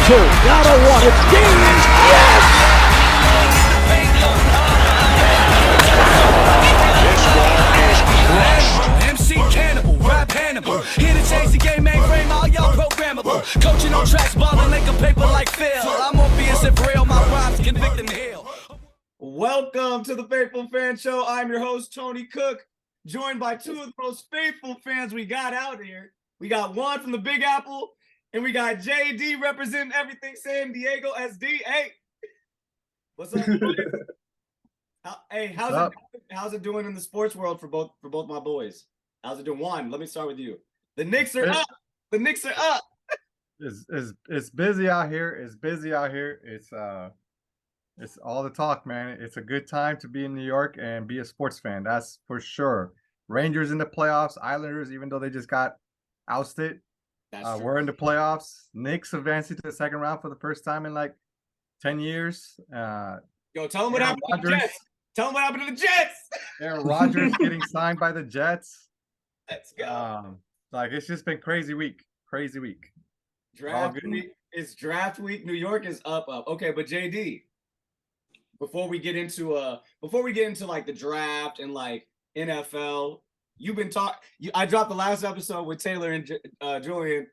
two. Down to one. It's game. Yes! This ball is crushed. MC Cannibal, rap Hannibal. Here to change the game, mainframe, all y'all programmable. Coaching on tracks, balling like a paper like Phil. I'm obvious if real, my rhymes convict and heal. Welcome to the Faithful Fan Show. I'm your host, Tony Cook, joined by two of the most faithful fans we got out here. We got Juan from the Big Apple, and we got JD representing everything San Diego SD. Hey, what's up, boys? Hey, how's it doing in the sports world for both my boys? How's it doing? Juan, let me start with you. The Knicks are up. The Knicks are up. It's busy out here. It's busy out here. It's all the talk, man. It's a good time to be in New York and be a sports fan. That's for sure. Rangers in the playoffs. Islanders, even though they just got ousted, we're in the playoffs. Knicks advancing to the second round for the first time in like 10 years. Yo, tell them what happened to the Jets. Tell them what happened to the Jets. Aaron Rodgers getting signed by the Jets. Let's go. It's just been crazy week. Crazy week. Draft week. It's draft week. New York is up. Okay, but JD, before we get into like the draft and like NFL, you've been I dropped the last episode with Taylor and Julian.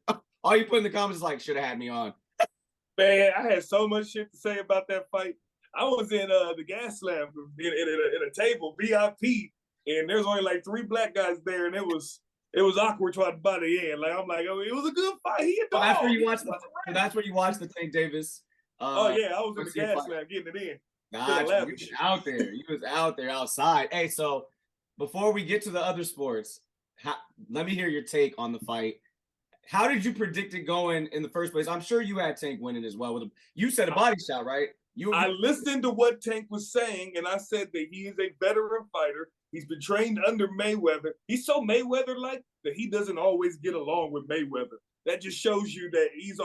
All you put in the comments is like, should have had me on. Man, I had so much shit to say about that fight. I was in the gas lab in a table, VIP, and there's only like 3 black guys there, and it was awkward toward by the end. Like I'm like, oh, it was a good fight. That's where you watched the Tank Davis. I was in the gas lab getting it in. Gotcha. You was out there outside. Hey, so before we get to the other sports, let me hear your take on the fight. How did you predict it going in the first place? I'm sure you had Tank winning as well. You said a body shot, right? I listened to what Tank was saying, and I said that he is a veteran fighter. He's been trained under Mayweather. He's so Mayweather-like that he doesn't always get along with Mayweather. That just shows you that he's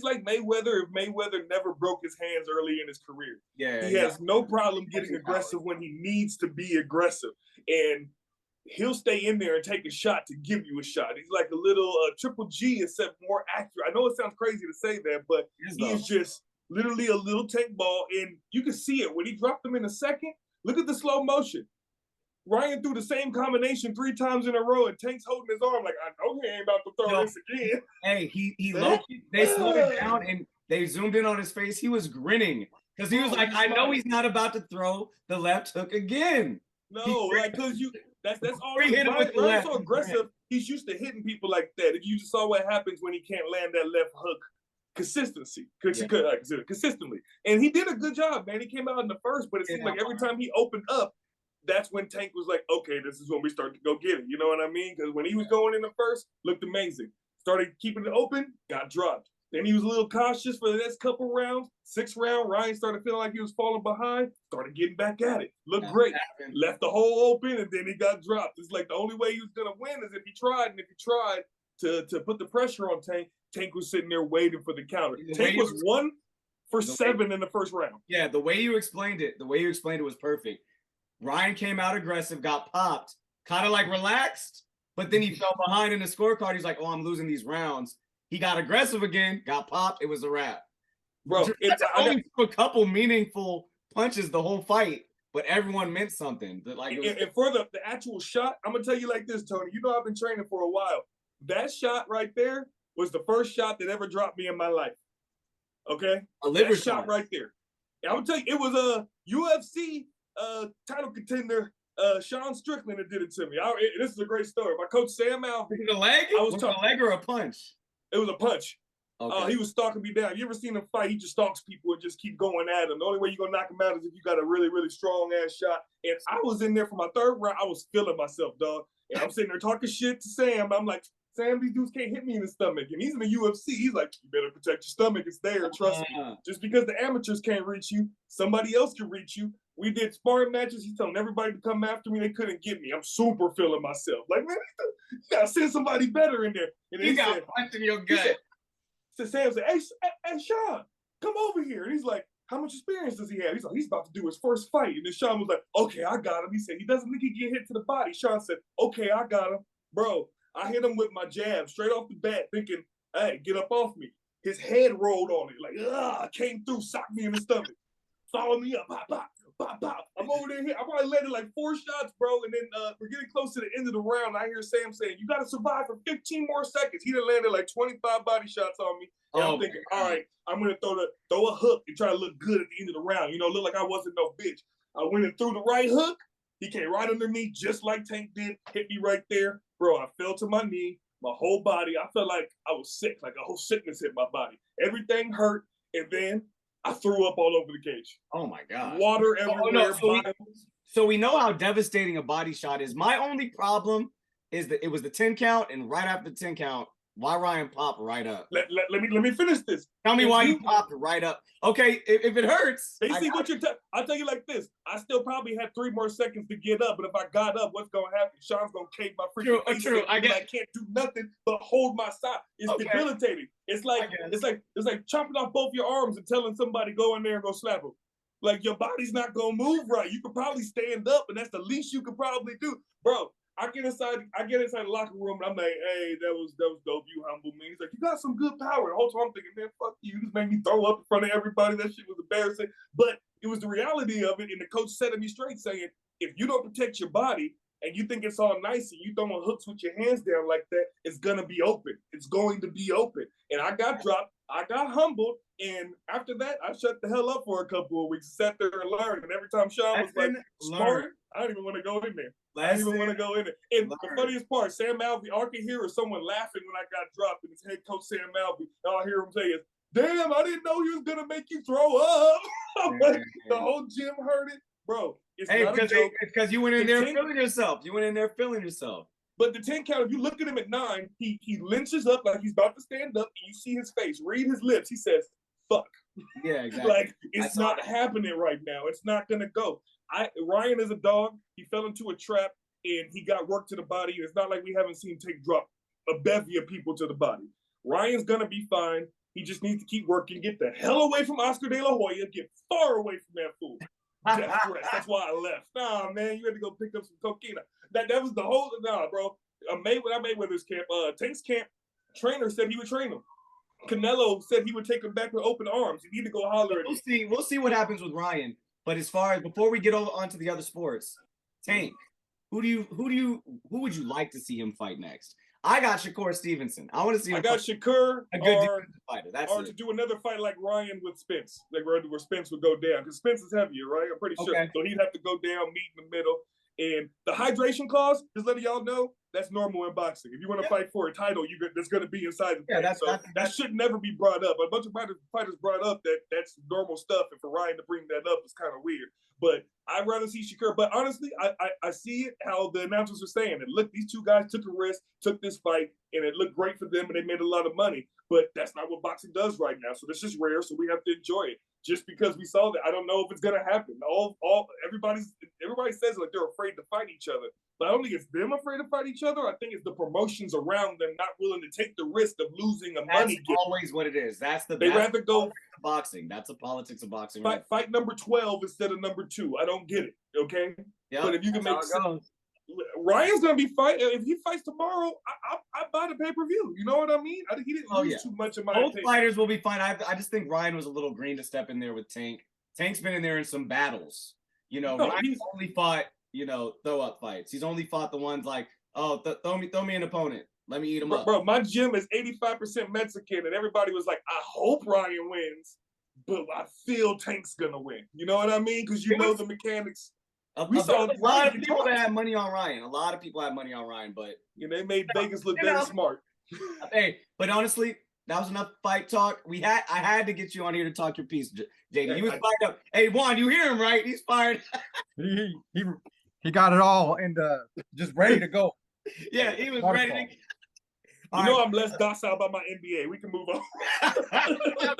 like Mayweather if Mayweather never broke his hands early in his career. Yeah, he has no problem getting aggressive when he needs to be aggressive. And he'll stay in there and take a shot to give you a shot. He's like a little Triple G, except more accurate. I know it sounds crazy to say that, but he is just literally a little tank ball, and you can see it. When he dropped him in a second, look at the slow motion. Ryan threw the same combination 3 times in a row, and Tank's holding his arm like, I know he ain't about to throw this again. Hey, they slowed it down, and they zoomed in on his face. He was grinning because he was like, I know he's not about to throw the left hook again. No, because that's all. Ryan's so aggressive. He's used to hitting people like that. You just saw what happens when he can't land that left hook consistently. And he did a good job, man. He came out in the first, but it seemed like every time he opened up, that's when Tank was like, okay, this is when we start to go get it. You know what I mean? Because when he was going in the first, looked amazing. Started keeping it open, got dropped. Then he was a little cautious for the next couple rounds. 6th round, Ryan started feeling like he was falling behind, started getting back at it. Looked great. Left the hole open, and then he got dropped. It's like the only way he was going to win is if he tried. And if he tried to put the pressure on Tank, Tank was sitting there waiting for the counter. Tank was 1 for 7 in the first round. Yeah, the way you explained it was perfect. Ryan came out aggressive, got popped, kind of like relaxed, but then he fell behind in the scorecard. He's like, oh, I'm losing these rounds. He got aggressive again, got popped. It was a wrap. Bro, only a couple meaningful punches the whole fight, but everyone meant something. And for the actual shot, I'm going to tell you like this, Tony. You know I've been training for a while. That shot right there was the first shot that ever dropped me in my life. Okay? A liver shot right there. And I'm going to tell you, it was a UFC title contender, Sean Strickland, that did it to me. This is a great story. My coach, Sam Al. Was it a leg? Was it a leg or a punch? It was a punch. Okay. He was stalking me down. You ever seen him fight? He just stalks people and just keep going at him. The only way you're going to knock him out is if you got a really, really strong-ass shot. And I was in there for my 3rd round. I was feeling myself, dog. And I'm sitting there talking shit to Sam. I'm like, Sam, these dudes can't hit me in the stomach. And he's in the UFC. He's like, you better protect your stomach. It's there. Trust me. Just because the amateurs can't reach you, somebody else can reach you. We did sparring matches. He's telling everybody to come after me. They couldn't get me. I'm super feeling myself. Like, man, you got to send somebody better in there. And you got punched in your gut. Sam said, hey, Sean, come over here. And he's like, how much experience does he have? He's like, he's about to do his first fight. And then Sean was like, okay, I got him. He said, he doesn't think he can get hit to the body. Sean said, okay, I got him. Bro, I hit him with my jab straight off the bat thinking, hey, get up off me. his head rolled on it. Like, came through, socked me in the stomach. Follow me up, pop, pop, pop, pop. I'm over there. I probably landed like 4 shots, bro. And then we're getting close to the end of the round. I hear Sam saying, you got to survive for 15 more seconds. He done landed like 25 body shots on me. And I'm thinking, all right, I'm going to throw a hook and try to look good at the end of the round. You know, look like I wasn't no bitch. I went and threw the right hook. He came right underneath just like Tank did, hit me right there. Bro, I fell to my knee, my whole body. I felt like I was sick, like a whole sickness hit my body. Everything hurt, and then I threw up all over the cage. Oh, my God. Water everywhere. So we know how devastating a body shot is. My only problem is that it was the 10 count, and right after the 10 count, why Ryan popped right up? Let me finish this. Tell me why you popped right up. Okay, if it hurts. I'll tell you like this. I still probably had 3 more seconds to get up, but if I got up, what's gonna happen? Sean's gonna cave my freaking face. True. I can't do nothing but hold my side. It's debilitating. It's like chopping off both your arms and telling somebody go in there and go slap them. Like your body's not gonna move right. You could probably stand up, and that's the least you could probably do, bro. I get inside the locker room, and I'm like, hey, that was dope. You humbled me. He's like, you got some good power. The whole time I'm thinking, man, fuck you. You just made me throw up in front of everybody. That shit was embarrassing. But it was the reality of it, and the coach setting me straight, saying, if you don't protect your body and you think it's all nice and you throwing hooks with your hands down like that, it's going to be open. It's going to be open. And I got dropped. I got humbled. And after that, I shut the hell up for a couple of weeks, sat there and learned. And every time Sean was like, smart, I don't even want to go in there. I didn't even want to go in there. And the funniest part, Sam Alvey, I can hear someone laughing when I got dropped, and it's head coach Sam Alvey. All I hear him say is, damn, I didn't know he was going to make you throw up. Like, the whole gym heard it. Bro, it's not a joke. Because you went in there feeling yourself. But the 10 count, if you look at him at 9, he lynches up like he's about to stand up, and you see his face, read his lips. He says, fuck. Yeah, exactly. Like, it's not happening right now. It's not going to go. Ryan is a dog. He fell into a trap, and he got work to the body. It's not like we haven't seen Tank drop a bevy of people to the body. Ryan's going to be fine. He just needs to keep working, get the hell away from Oscar De La Hoya, get far away from that fool. Death threats. That's why I left. Nah, man, you had to go pick up some cocaine. That was the whole, bro. Mayweather's camp, Tank's camp trainer said he would train him. Canelo said he would take him back with open arms. You need to go holler at him. We'll see what happens with Ryan. But before we get onto the other sports, Tank, who would you like to see him fight next? I got Shakur Stevenson. I want to see him. I got Shakur, a good defensive fighter. To do another fight like Ryan with Spence, like where Spence would go down, because Spence is heavier, right? I'm pretty sure. So he'd have to go down, meet in the middle. And the hydration clause, just letting y'all know, that's normal in boxing. If you want to fight for a title, that's going to be inside the thing. That should never be brought up. A bunch of fighters brought up that's normal stuff, and for Ryan to bring that up is kind of weird. But I'd rather see Shakur. But honestly, I see it how the announcers are saying it. Look, these 2 guys took a risk, took this fight, and it looked great for them, and they made a lot of money. But that's not what boxing does right now. So this is rare, so we have to enjoy it. Just because we saw that, I don't know if it's gonna happen. Everybody says like they're afraid to fight each other, but I don't think it's them afraid to fight each other. I think it's the promotions around them not willing to take the risk of losing a money. That's always what it is. They rather go boxing. That's the politics of boxing. Fight number 12 instead of number 2. I don't get it. Okay, but if you can make sense. Ryan's gonna be fighting. If he fights tomorrow, I buy the pay-per-view. You know what I mean? He didn't lose too much of my Both fighters will be fine. I just think Ryan was a little green to step in there with Tank. Tank's been in there in some battles. Ryan's only fought, throw-up fights. He's only fought the ones like, throw me an opponent. Let me eat him up. Bro, my gym is 85% Mexican, and everybody was like, I hope Ryan wins, but I feel Tank's gonna win. You know what I mean? Because you know the mechanics. We saw a lot of people that had money on Ryan. But they made Vegas look very smart. Hey, but honestly, that was enough fight talk. I had to get you on here to talk your piece, JD. He was fired up. Hey, Juan, you hear him, right? He's fired. he got it all and just ready to go. Yeah, he was ready to. I'm less docile about my NBA. We can move on.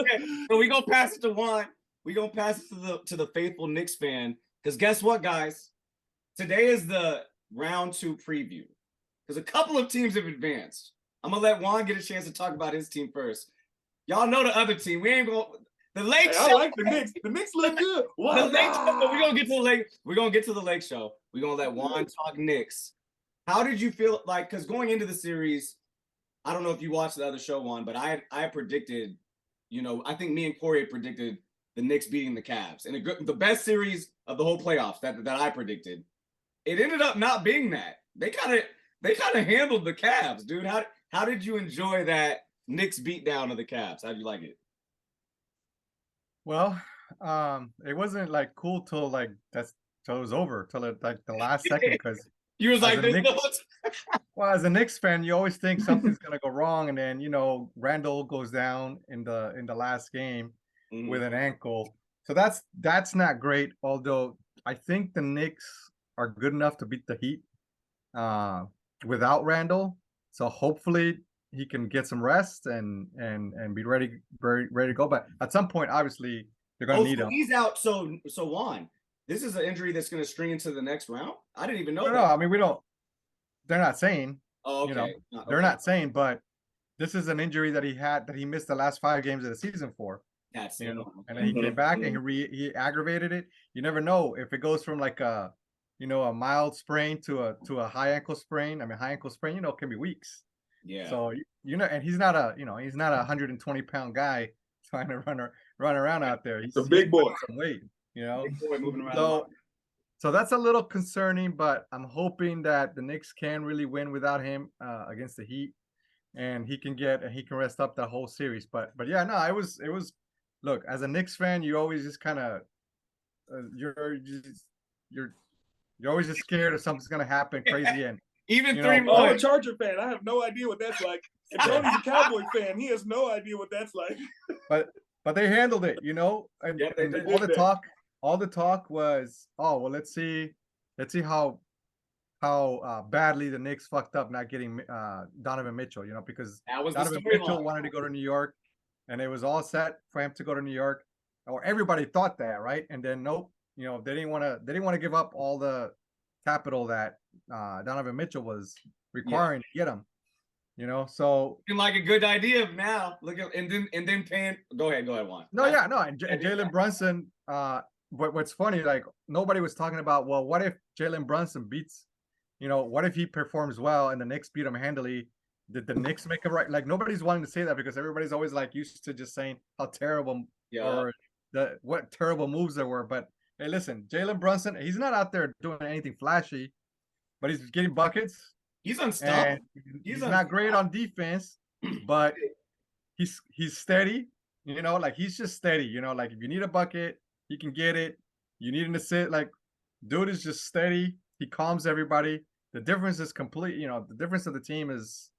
Okay, so we're gonna pass it to Juan. We're gonna pass it to the faithful Knicks fan. Because guess what, guys? Today is the round 2 preview. Because a couple of teams have advanced. I'm going to let Juan get a chance to talk about his team first. Y'all know the other team. We ain't going to... The Lake Show. I like the Knicks. The Knicks look good. The Lake Show. We're going to get to the Lake. We're going to get to the Lake Show. We're going to let Juan talk Knicks. How did you feel like... Because going into the series, I don't know if you watched the other show, Juan, but I predicted I think me and Corey had predicted the Knicks beating the Cavs, and the best series of the whole playoffs that I predicted. It ended up not being that. They kind of handled the Cavs, dude. How did you enjoy that Knicks beatdown of the Cavs? How did you like it? Well, it wasn't like cool till it was over till the last second because you was like, well, as a Knicks fan, you always think something's gonna go wrong, and then Randall goes down in the last game with an ankle, so that's not great. Although I think the Knicks are good enough to beat the Heat without Randall, so hopefully he can get some rest and be ready to go. But at some point, obviously, they're gonna need him. He's out. So Juan, this is an injury that's gonna string into the next round. I didn't even know that. No, I mean we don't. They're not saying. Oh, okay. They're not saying, but this is an injury that he missed the last 5 games of the season for. That's and then he came back and he aggravated it. You never know if it goes from like a mild sprain to a high ankle sprain. I mean, high ankle sprain, can be weeks. Yeah. So and he's not a 120-pound guy trying to run around out there. He's a big boy. Some weight, Big boy moving around. So that's a little concerning, but I'm hoping that the Knicks can really win without him against the Heat, and he can rest up the whole series. But yeah, no, it was. Look, as a Knicks fan, you always just kind of you're always just scared if something's gonna happen crazy and even 3 months. I'm a Charger fan. I have no idea what that's like. And Tony's a Cowboy fan. He has no idea what that's like. But they handled it, and all the talk was, oh well, let's see how badly the Knicks fucked up not getting Donovan Mitchell, because Donovan Mitchell wanted to go to New York, and it was all set for him to go to New York, or everybody thought that, right? And then nope, they didn't want to give up all the capital that Donovan Mitchell was requiring to get him. So like a good idea now. Look at and then paying. Go ahead, Juan. No, and Jalen Brunson. But what's funny, like nobody was talking about. Well, what if Jalen Brunson beats? What if he performs well and the Knicks beat him handily? Did the Knicks make it right? Like nobody's wanting to say that because everybody's always like used to just saying how terrible or what terrible moves there were. But hey, listen, Jalen Brunson, he's not out there doing anything flashy, but he's getting buckets. He's unstoppable. He's not great on defense, but he's steady. Like he's just steady. Like if you need a bucket, he can get it. You need him to sit. Like dude is just steady. He calms everybody. The difference is complete. The difference of the team is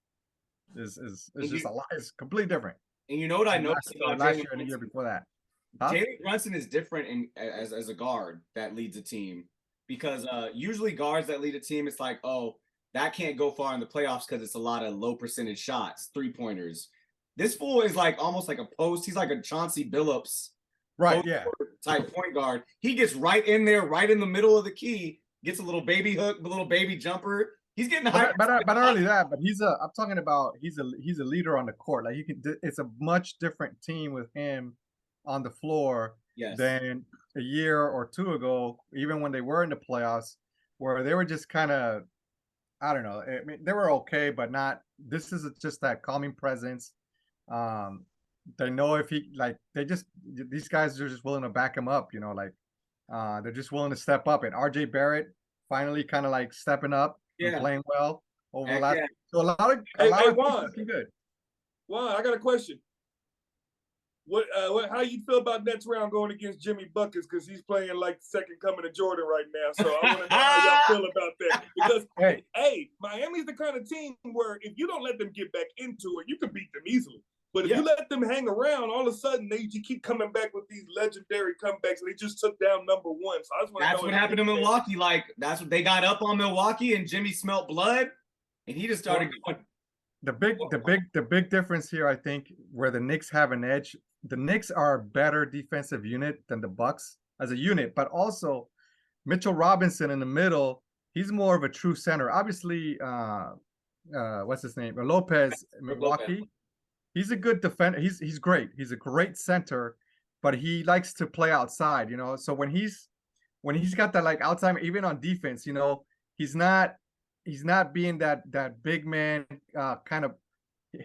just a lot. It's completely different. And you know what I noticed about last year and the year before that? Jalen Brunson is different as a guard that leads a team, because usually guards that lead a team, it's like, oh, that can't go far in the playoffs because it's a lot of low percentage shots, 3-pointers. This fool is like almost like a post. He's like a Chauncey Billups, right? Type point guard. He gets right in there, right in the middle of the key, gets a little baby hook, a little baby jumper. He's getting high. But not only that, but I'm talking about he's a leader on the court. Like it's a much different team with him on the floor than a year or 2 ago, even when they were in the playoffs, where they were just kind of, I don't know. I mean, they were okay, but not. This is just that calming presence. They know if these guys are just willing to back him up. They're just willing to step up. And RJ Barrett finally kind of like stepping up and playing well over the last. So a lot of Juan, looking good. Juan, I got a question. How you feel about next round going against Jimmy Buckets, because he's playing like the second coming of Jordan right now. So I want to know how y'all feel about that. Because hey, Miami's the kind of team where if you don't let them get back into it, you can beat them easily. But if you let them hang around, all of a sudden they keep coming back with these legendary comebacks. And they just took down number 1. So I just want to know. That's what happened to Milwaukee. Like that's what they got up on Milwaukee, and Jimmy smelt blood, and he just started going. The big difference here, I think, where the Knicks have an edge. The Knicks are a better defensive unit than the Bucks as a unit, but also Mitchell Robinson in the middle. He's more of a true center. Obviously, what's his name? Lopez, Milwaukee. He's a good defender. He's great. He's a great center, but he likes to play outside. So when he's got that like outside, even on defense, he's not being that big man kind of.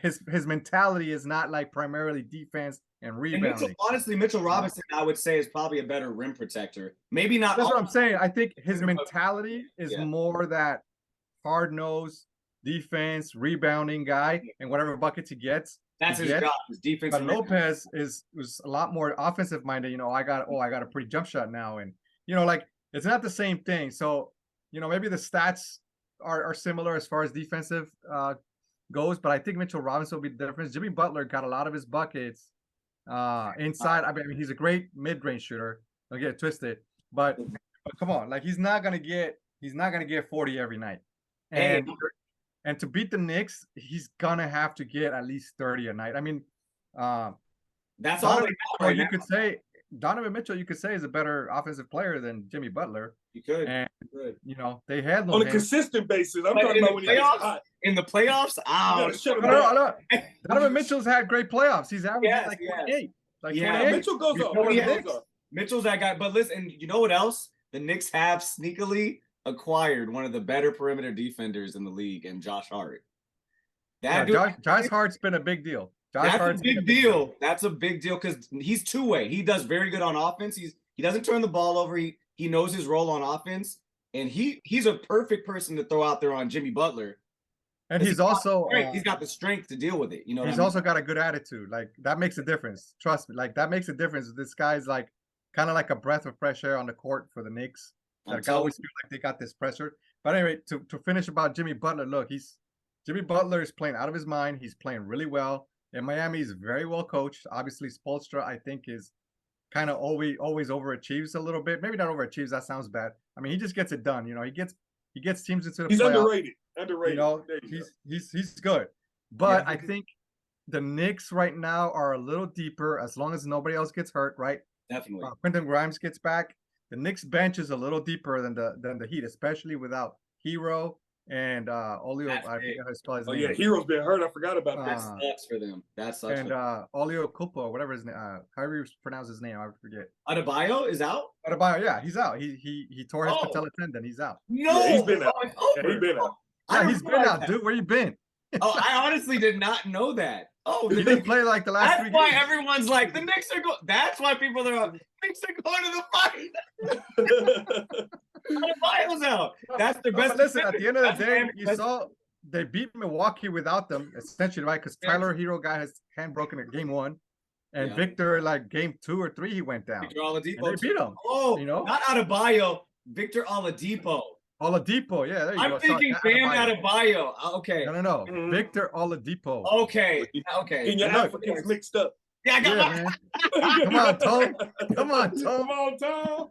his mentality is not like primarily defense and rebounding. Honestly, Mitchell Robinson, I would say, is probably a better rim protector. Maybe not. That's what I'm saying. I think his mentality is more that hard-nosed defense, rebounding guy, and whatever buckets he gets. That's his job. His defense. But Lopez was a lot more offensive minded. I got a pretty jump shot now, and like it's not the same thing. So maybe the stats are similar as far as defensive goes, but I think Mitchell Robinson will be the difference. Jimmy Butler got a lot of his buckets inside. I mean, he's a great mid-range shooter. Don't get it twisted, but come on, like he's not gonna get 40 every night, and to beat the Knicks, he's gonna have to get at least 30 a night. I mean, that's all they got right now. Could say Donovan Mitchell, you could say, is a better offensive player than Jimmy Butler. You could. And, they handle on a consistent basis. I'm talking about when he gets hot. In the playoffs, no. Donovan Mitchell's had great playoffs. He's averaging 28. Like 28. Mitchell goes off. Mitchell's that guy. But listen, you know what else? The Knicks have sneakily acquired one of the better perimeter defenders in the league, and Josh Hart. Josh Hart's been a big deal. That's a big deal. That's a big deal because he's two-way. He does very good on offense. He doesn't turn the ball over. He knows his role on offense, and he's a perfect person to throw out there on Jimmy Butler. And he's also he's got the strength to deal with it. He's also got a good attitude. Like that makes a difference. Trust me. Like that makes a difference. This guy's like kind of like a breath of fresh air on the court for the Knicks. Like I always feel like they got this pressure. But anyway, to finish about Jimmy Butler, look, Jimmy Butler is playing out of his mind. He's playing really well. And Miami is very well coached. Obviously, Spoelstra, I think, is kind of always overachieves a little bit. Maybe not overachieves. That sounds bad. I mean, he just gets it done. He gets teams into the playoffs. He's underrated. He's good. But I think the Knicks right now are a little deeper as long as nobody else gets hurt, right? Definitely. Quentin Grimes gets back. The Knicks bench is a little deeper than the Heat, especially without Hero and Olio. I forget how to spell his name. Yeah, Hero's been hurt. I forgot about that. That sucks for them. That sucks. And Olio Kupo, whatever his name, however you pronounce his name, I forget. Adebayo is out. Adebayo, yeah, he's out. He tore his patella tendon. He's out. No, he's been out. He's been out. Yeah, he's been out, dude. Where you been? I honestly did not know that. He didn't play like the last 3 games. That's why everyone's like, the Knicks are going. That's why people are Knicks are going to the fight. Adebayo's out. That's the best. Listen, at the end of the day, you saw they beat Milwaukee without them, essentially, right? Because Tyler Hero got his hand broken in game 1. And Victor, like game 2 or 3, he went down. Victor Oladipo. And they beat him. Oh, not Adebayo. Victor Oladipo. Oladipo, yeah, there you go. I'm thinking Bam Adebayo. Okay. No. Victor Oladipo. Okay. And your Africans mixed up. Yeah, I got man. Come on, Tom. Come on, Tom.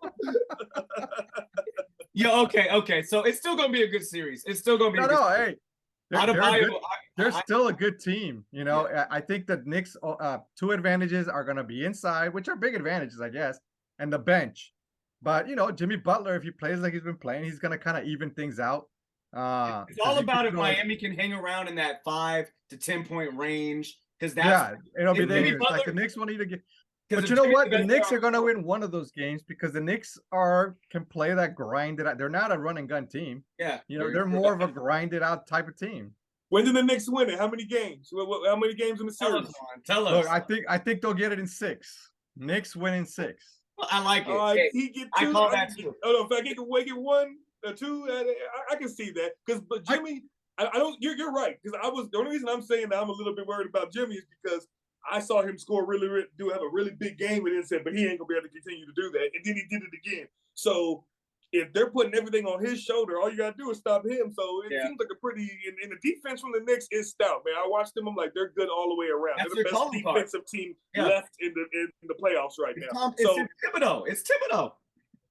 Yeah, okay. So it's still gonna be a good series. It's still gonna be hey. Adebayo. They're still a good team. I think the Knicks 2 advantages are gonna be inside, which are big advantages, I guess, and the bench. But Jimmy Butler, if he plays like he's been playing, he's gonna kind of even things out. It's all about if Miami can hang around in that 5 to 10 point range, because it'll be dangerous. Like the Knicks will need to get. But you know what? The Knicks are gonna win one of those games because the Knicks can play that grinded out. They're not a run and gun team. Yeah, they're more of a grinded out type of team. When did the Knicks win it? How many games? How many games in the series? Tell us. Look, I think they'll get it in 6. Knicks win in 6. I like it. He get 2. I call that 2. If I get 1 or 2, I can see that. But Jimmy, I don't. You're right. Because the only reason I'm saying that I'm a little bit worried about Jimmy is because I saw him score have a really big game and then said, but he ain't gonna be able to continue to do that. And then he did it again. So if they're putting everything on his shoulder, all you gotta do is stop him. So it seems like a pretty and the defense from the Knicks is stout, man. I watched them. I'm like, they're good all the way around. They're the best defensive team left in the playoffs right now. It's Thibodeau.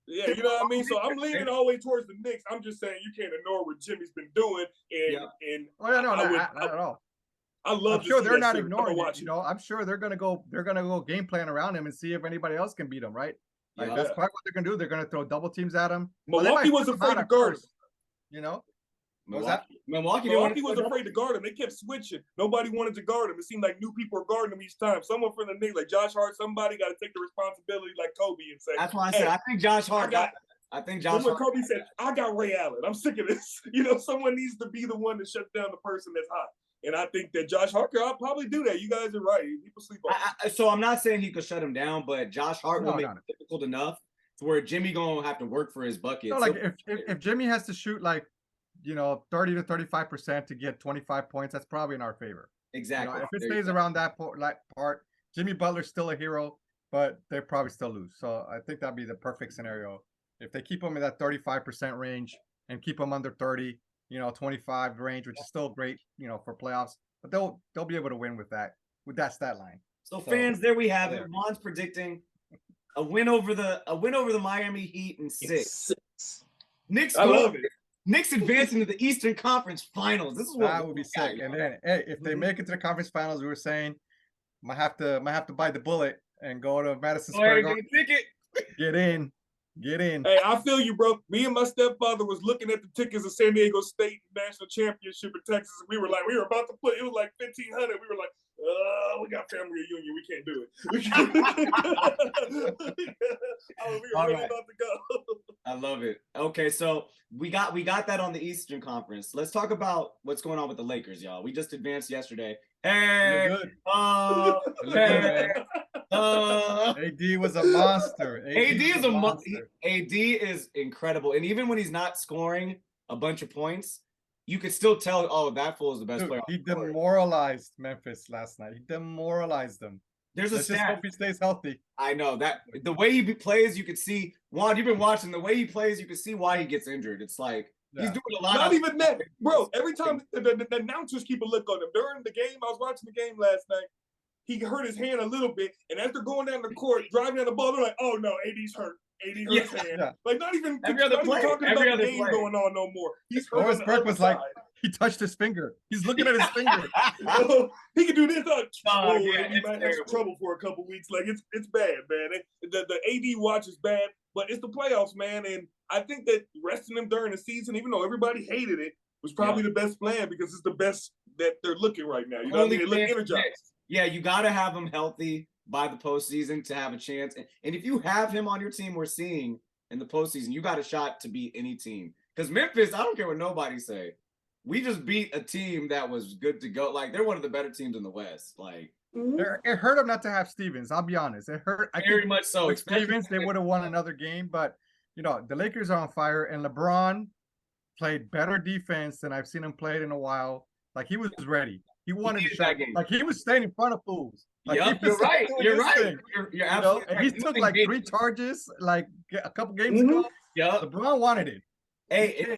Yeah, you know what I mean? So I'm leaning all the way towards the Knicks. I'm just saying you can't ignore what Jimmy's been doing. Not at all. I love. I'm sure they're not ignoring it. I'm sure they're gonna go game plan around him and see if anybody else can beat him, right? Like that's probably what they're gonna do. They're gonna throw double teams at him. Milwaukee was afraid to guard him. Milwaukee was afraid to guard him. They kept switching. Nobody wanted to guard him. It seemed like new people were guarding him each time. Someone from the Knicks, like Josh Hart, somebody got to take the responsibility, like Kobe, and say. That's why I said I think Josh Hart got. I think Josh. When Kobe said, "I got Ray Allen. I'm sick of this." Someone needs to be the one to shut down the person that's hot. And I think that Josh Hart will probably do that. You guys are right. People sleep on it. So I'm not saying he could shut him down, but Josh Hart will make it difficult enough to where Jimmy gonna have to work for his buckets. No, like if Jimmy has to shoot like 30 to 35% to get 25 points, that's probably in our favor. Exactly. If it stays around that part, Jimmy Butler's still a hero, but they probably still lose. So I think that'd be the perfect scenario if they keep him in that 35% range and keep him under 30, 25 range, which is still great, for playoffs. But they'll be able to win with that stat line. So fans, there we have it. Juan's predicting a win over the Miami Heat in 6. I love it. Knicks advancing to the Eastern Conference Finals. This is what that would be sick. And then, hey, if they make it to the conference finals, we were saying might have to bite the bullet and go to Madison Square Garden. Get in. Hey, I feel you, bro. Me and my stepfather was looking at the tickets of San Diego State National Championship in Texas. And we were about to put. It was like 1,500. We were like, we got family reunion. We can't do it. We were really about to go. I love it. Okay, so we got that on the Eastern Conference. Let's talk about what's going on with the Lakers, y'all. We just advanced yesterday. Hey, AD was a monster. AD is incredible, and even when he's not scoring a bunch of points, you could still tell. That fool is the best player. He demoralized Memphis last night. He demoralized them. Let's just hope he stays healthy. I know that the way he plays, you could see. Juan, you've been watching the way he plays. You can see why he gets injured. It's like he's doing a lot. Not even that, bro. Every time the announcers keep a look on him during the game. I was watching the game last night. He hurt his hand a little bit, and as they're going down the court, driving down the ball, they're like, "Oh no, AD's hurt. AD hurt his hand." Yeah. Like not even talking about the game going on no more. He's hurt. His perk was like he touched his finger. He's looking at his finger. He can do this. He might have some trouble for a couple weeks. Like it's bad, man. The AD watch is bad, but it's the playoffs, man. And I think that resting him during the season, even though everybody hated it, was probably the best plan because it's the best that they're looking right now. You know what I mean? They look energized. Yeah, you got to have him healthy by the postseason to have a chance. And if you have him on your team, we're seeing in the postseason, you got a shot to beat any team. Because Memphis, I don't care what nobody say. We just beat a team that was good to go. Like, they're one of the better teams in the West. Like, it hurt them not to have Stevens. I'll be honest. It hurt. Very much so. With Stevens, they would have won another game. But, the Lakers are on fire. And LeBron played better defense than I've seen him play in a while. Like, he was ready. He wanted to shot. Like he was staying in front of fools. Like, you're right. You're absolutely right. And he took like 3 charges like a couple games ago. Yeah, LeBron wanted it. Hey,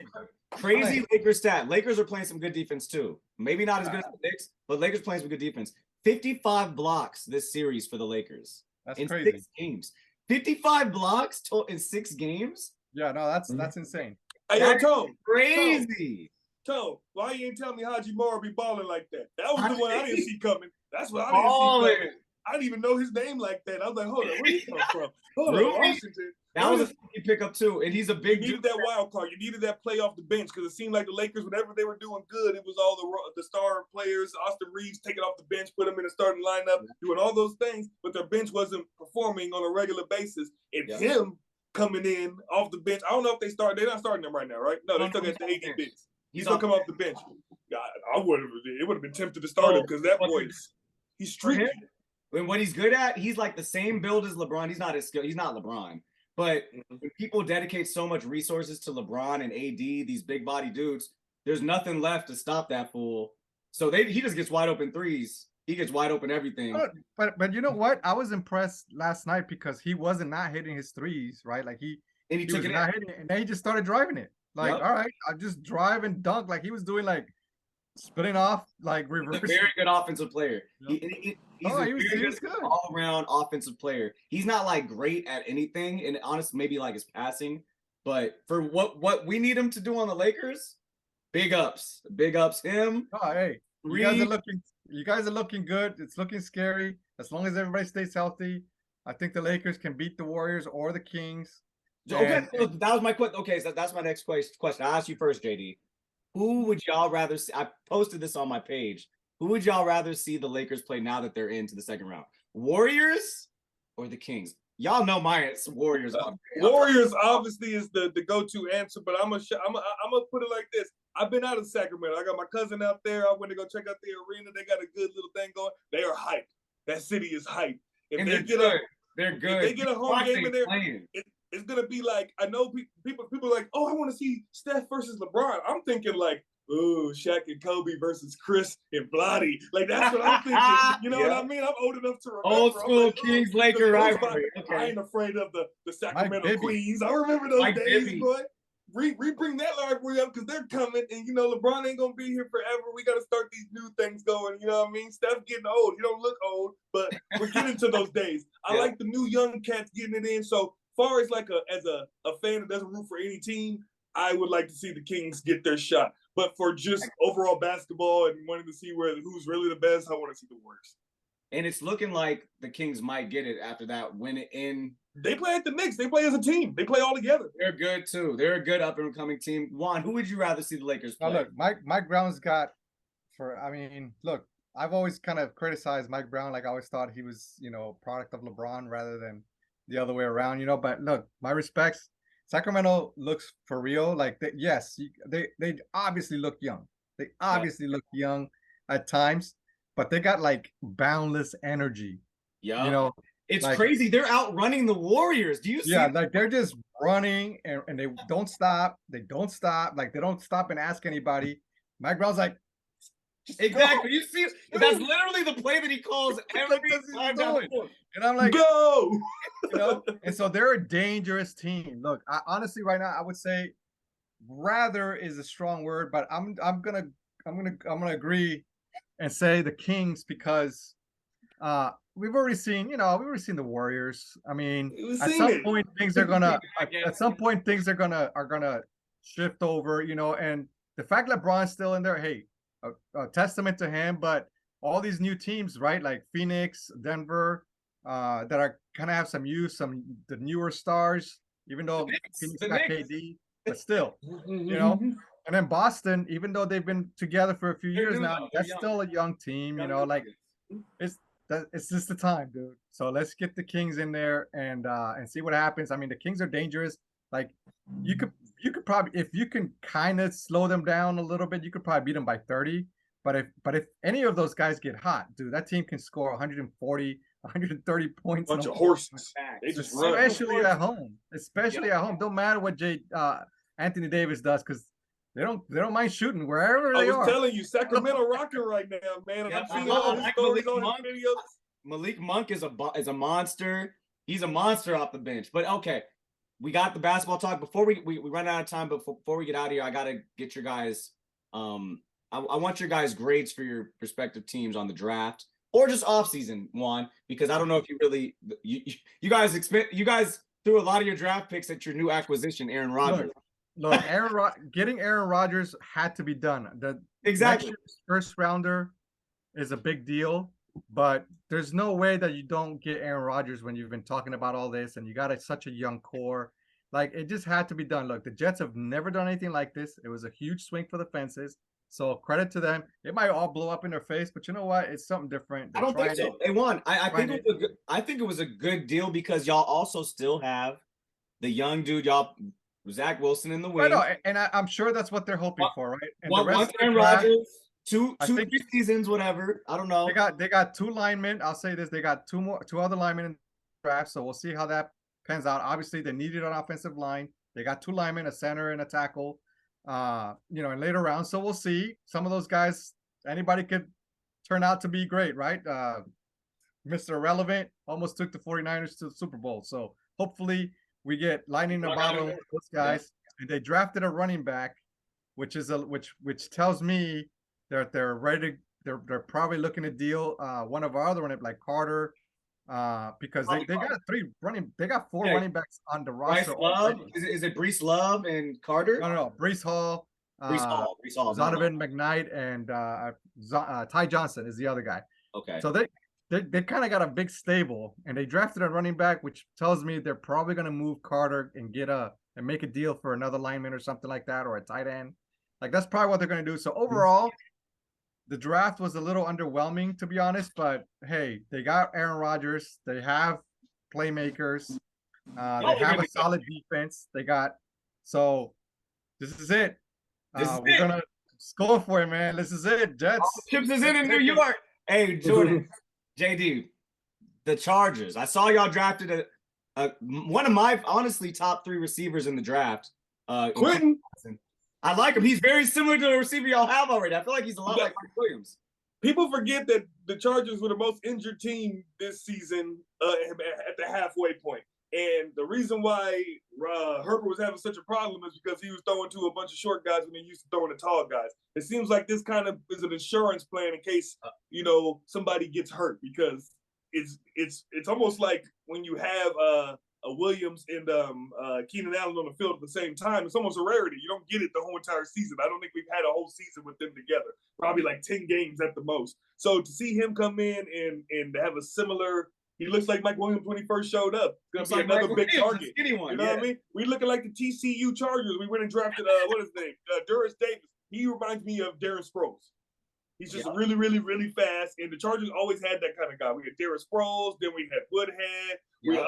crazy Lakers stat. Lakers are playing some good defense too. Maybe not as good as the Knicks, but Lakers playing some good defense. 55 blocks this series for the Lakers. That's in crazy. 6 games. 55 blocks in 6 games. Yeah, no, that's insane. Hey, that's Tone, crazy. Tone, why you ain't telling me Haji Mora be balling like that? That was the one I didn't see coming. That's what I didn't see coming. I didn't even know his name like that. I was like, hold on, where did he come from? Hold on, Washington. That was a funky pickup too, and he's a big. You needed that wild card. You needed that play off the bench because it seemed like the Lakers, whenever they were doing good, it was all the star players. Austin Reeves taking off the bench, put him in the starting lineup, doing all those things, but their bench wasn't performing on a regular basis. And him coming in off the bench, I don't know if they're not starting him right now, right? No, they still got the 80 bench. He's gonna come off the bench. God, it would have been tempted to start him because that boy, he's streaky. And what he's good at, he's like the same build as LeBron. He's not as skilled. He's not LeBron. But when people dedicate so much resources to LeBron and AD, these big body dudes, there's nothing left to stop that fool. So he just gets wide open threes. He gets wide open everything. But you know what? I was impressed last night because he wasn't not hitting his threes, right? Like he took it not hitting it, and then he just started driving it. Like, all right, I just drive and dunk. Like he was doing like splitting off, like reverse. He's a very good offensive player. Yep. He was good. All-around offensive player. He's not like great at anything, and honestly, maybe like his passing. But for what we need him to do on the Lakers, big ups him. Oh, hey, you guys are looking good. It's looking scary. As long as everybody stays healthy, I think the Lakers can beat the Warriors or the Kings. Okay, so that was my question. Okay, so that's my next question. I'll ask you first, JD. Who would y'all rather see? I posted this on my page. Who would y'all rather see the Lakers play now that they're into the second round? Warriors or the Kings? Y'all know my answer. Warriors. Warriors obviously is the go-to answer, but I'm gonna put it like this. I've been out of Sacramento. I got my cousin out there. I went to go check out the arena. They got a good little thing going. They are hyped. That city is hyped. If they get they're good. If they get a home game in there, playing. it's gonna be like, I know people are like, oh, I want to see Steph versus LeBron. I'm thinking like, oh, Shaq and Kobe versus Chris and Vlade. Like that's what I'm thinking. You know what I mean? I'm old enough to remember. Old school like, Kings Laker rivalry. Okay. I ain't afraid of the Sacramento Queens. I remember those days, boy. Bring that rivalry up because they're coming, and you know LeBron ain't gonna be here forever. We got to start these new things going. You know what I mean? Steph getting old. You don't look old, but we're getting to those days. I like the new young cats getting it in. So far as like as a fan that doesn't root for any team, I would like to see the Kings get their shot. But for just overall basketball and wanting to see who's really the best, I want to see the Warriors. And it's looking like the Kings might get it after that win it in. They play at the Knicks. They play as a team. They play all together. They're good too. They're a good up and coming team. Juan, who would you rather see the Lakers play? Look, Mike Brown's got look, I've always kind of criticized Mike Brown. Like I always thought he was, product of LeBron rather than the other way around, but look, my respects. Sacramento looks for real. Like they obviously look young. They obviously look young at times, but they got like boundless energy. Yeah. It's like, crazy. They're outrunning the Warriors. Do you see? Yeah, like they're just running and they don't stop. They don't stop. Like they don't stop and ask anybody. Mike Brown's like, exactly. You see, that's literally the play that he calls every time down the court. And I'm like, go. And so they're a dangerous team. Look, honestly, right now, I would say rather is a strong word, but I'm gonna agree and say the Kings because we've already seen the Warriors. I mean, at some point things are gonna shift over, and the fact that LeBron's still in there, hey, a testament to him. But all these new teams, right, like Phoenix, Denver, that are kind of have some youth, the newer stars, even though Phoenix got KD, but still, And then Boston, even though they've been together for a few years now, that's still a young team, like it's just the time, dude. So let's get the Kings in there and see what happens. I mean, the Kings are dangerous. Like you could probably, if you can kind of slow them down a little bit, you could probably beat them by 30. But if any of those guys get hot, dude, that team can score 140, 130 points. Bunch of horses. They just especially at home. Especially at home. Don't matter what Anthony Davis does, because they don't mind shooting wherever they are. I was telling you, Sacramento rocking right now, man. And I'm seeing all his stories, all his videos. Malik Monk is a monster. He's a monster off the bench. But okay, we got the basketball talk. Before we run out of time, but before we get out of here, I gotta get your guys. I want your guys' grades for your respective teams on the draft or just off season, Juan, because I don't know if you really you guys threw a lot of your draft picks at your new acquisition, Aaron Rodgers. Look, getting Aaron Rodgers had to be done. Exactly. First rounder is a big deal, but there's no way that you don't get Aaron Rodgers when you've been talking about all this and you got such a young core. Like, it just had to be done. Look, the Jets have never done anything like this. It was a huge swing for the fences. So credit to them. It might all blow up in their face, but you know what? It's something different. I don't think so. They won. I think it was a good deal because y'all also still have the young dude, Zach Wilson in the wing. Right, and I'm sure that's what they're hoping for, right? And one Aaron Rodgers, two seasons, whatever. I don't know. They got two linemen. I'll say this: they got two other linemen in the draft. So we'll see how that pans out. Obviously, they needed an offensive line. They got two linemen, a center and a tackle. In later rounds. So we'll see. Some of those guys, anybody could turn out to be great, right? Mr. Irrelevant almost took the 49ers to the Super Bowl. So hopefully we get lightning in the bottle with those guys. Yeah. And they drafted a running back, which tells me that they're ready. They're probably looking to deal one of our other running, like Carter, because they got four running backs on the roster. Is it Breece Love and Carter? No, Breece Hall, Zonovan McKnight, and Ty Johnson is the other guy. Okay. So they kind of got a big stable, and they drafted a running back, which tells me they're probably going to move Carter and and make a deal for another lineman or something like that, or a tight end. Like, that's probably what they're going to do. So overall, the draft was a little underwhelming, to be honest, but hey, they got Aaron Rodgers. They have playmakers. They have a solid defense. So this is it. We're gonna score for it, man. This is it, Jets. Chips is in New York. Hey, Jordan, JD, the Chargers. I saw y'all drafted one of my honestly top 3 receivers in the draft. Quentin. I like him. He's very similar to the receiver y'all have already. I feel like he's a lot like Mike Williams. People forget that the Chargers were the most injured team this season at the halfway point. And the reason why Herbert was having such a problem is because he was throwing to a bunch of short guys when he used to throwing to tall guys. It seems like this kind of is an insurance plan in case, somebody gets hurt, because it's almost like when you have a Williams and Keenan Allen on the field at the same time, it's almost a rarity. You don't get it the whole entire season. I don't think we've had a whole season with them together. Probably like 10 games at the most. So to see him come in and have a similar, he looks like Mike Williams when he first showed up. It's going to be another big target. You know what I mean? We looking like the TCU Chargers. We went and drafted, what is his name? Durris Davis. He reminds me of Darren Sproles. He's just really, really, really fast. And the Chargers always had that kind of guy. We had Darren Sproles, then we had Woodhead. We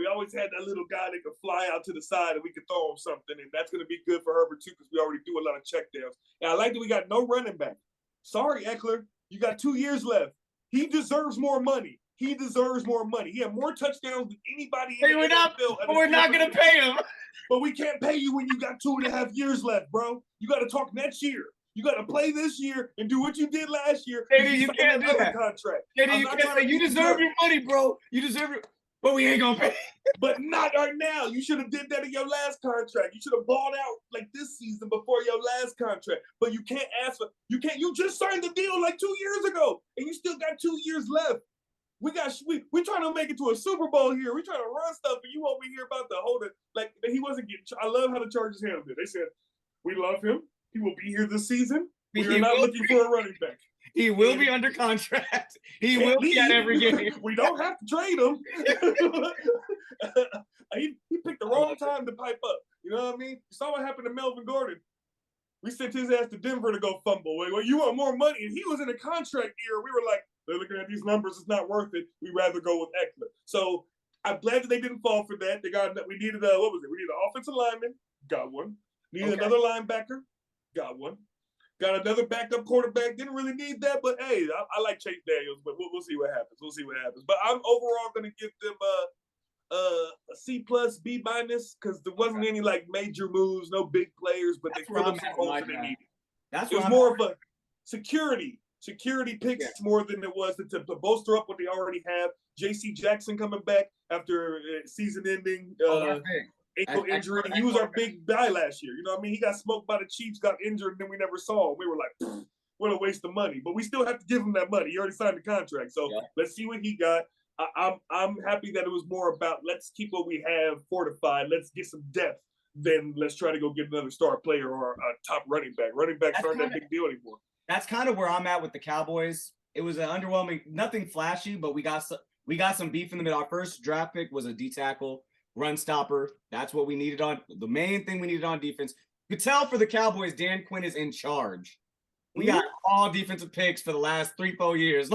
always had that little guy that could fly out to the side and we could throw him something. And that's going to be good for Herbert too, because we already do a lot of checkdowns. And I like that we got no running back. Sorry, Eckler. You got 2 years left. He deserves more money. He deserves more money. He had more touchdowns than anybody in the NFL. We're not going to pay him. But we can't pay you when you got 2.5 years left, bro. You got to talk next year. You got to play this year and do what you did last year. You can't do that. Contract. You deserve your money, bro. You deserve it. But we ain't going to pay. But not right now. You should have did that in your last contract. You should have balled out like this season before your last contract. But you can't ask for, you just signed the deal like 2 years ago and you still got 2 years left. We're trying to make it to a Super Bowl here. We're trying to run stuff, and you won't be here about the whole like he wasn't getting. I love how the Chargers handled it. They said, "We love him. He will be here this season. We are not looking for a running back. He will be under contract. He will be at every game. We don't have to trade him." He picked the wrong time to pipe up. You know what I mean? You saw what happened to Melvin Gordon. We sent his ass to Denver to go fumble. Well, you want more money, and he was in a contract year. We were like, they're looking at these numbers. It's not worth it. We'd rather go with Eckler. So I'm glad that they didn't fall for that. We needed what was it? We needed an offensive lineman. Got one. Needed another linebacker. Got one. Got another backup quarterback. Didn't really need that, but hey, I like Chase Daniels, but we'll see what happens. We'll see what happens. But I'm overall going to give them a C+, B-, because there wasn't any like major moves, no big players, but they filled up some holes that they needed. It was more of a security picks more than it was to bolster up what they already have. J.C. Jackson coming back after season-ending ankle injury. He was our big guy last year. You know what I mean? He got smoked by the Chiefs, got injured, and then we never saw him. We were like, what a waste of money. But we still have to give him that money. He already signed the contract. So let's see what he got. I'm happy that it was more about let's keep what we have fortified. Let's get some depth. Then let's try to go get another star player or a top running back. Running backs aren't that big deal anymore. That's kind of where I'm at with the Cowboys. It was an underwhelming, nothing flashy, but we got some beef in the middle. Our first draft pick was a D tackle, run stopper. That's what we needed on the main thing we needed on defense. You could tell for the Cowboys, Dan Quinn is in charge. We got all defensive picks for the last 3-4 years.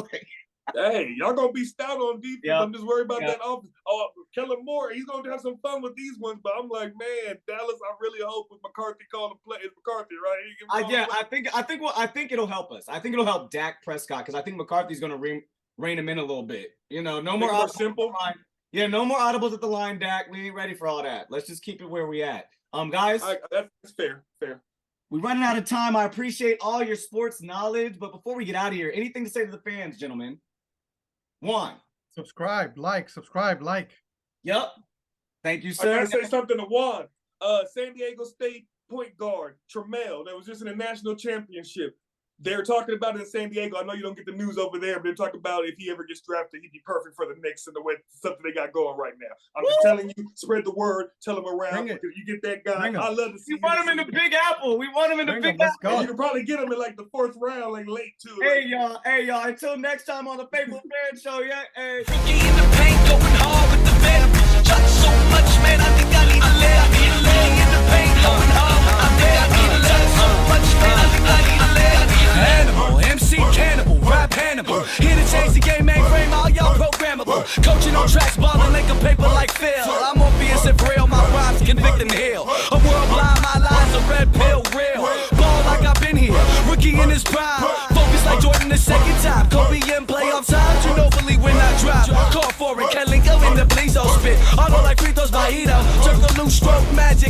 Hey, y'all gonna be stout on defense. Yep. I'm just worried about that offense. Oh, Kellen Moore, he's gonna have some fun with these ones, but I'm like, man, Dallas, I really hope with McCarthy calling play. It's McCarthy, right? I think it'll help us. I think it'll help Dak Prescott because I think McCarthy's gonna rein him in a little bit. You know, no more audibles. Simple. Yeah, no more audibles at the line, Dak. We ain't ready for all that. Let's just keep it where we at. Guys, that's fair. We're running out of time. I appreciate all your sports knowledge, but before we get out of here, anything to say to the fans, gentlemen? One. Subscribe, like. Yep. Thank you, sir. I gotta say something to Juan. San Diego State point guard, Trammell, that was just in the national championship. They're talking about it in San Diego. I know you don't get the news over there, but they're talking about if he ever gets drafted, he'd be perfect for the Knicks and the way something they got going right now. I'm just telling you, spread the word, tell them around. Because you get that guy. I love to see. We want him in the Big Apple. We want him in the Big Apple. You can probably get him in like the 4th round, like late too. Hey y'all. Until next time on the Faithful Fan Show. Yeah. Hey. Rookie in the paint, going hard with the venom. Shot so much, man. I think I need a layup. In the paint, going hard. I think I need a layup. So much, man. I think I need a layup. Animal, MC Cannibal, rap Hannibal. Here to change the game, mainframe, all y'all programmable. Coaching on tracks, balling, linking paper like Phil. I'm Morpheus and real, my rhymes convict and heal. A world blind, my lines a red pill, real. Ball Rocky in his prime. Focus like Jordan the second time. Kobe in playoff times. You know, believe when I drop. Call for it. Kelly go in the blaze. Spit. All like free throws by Ito. Circle loose stroke magic.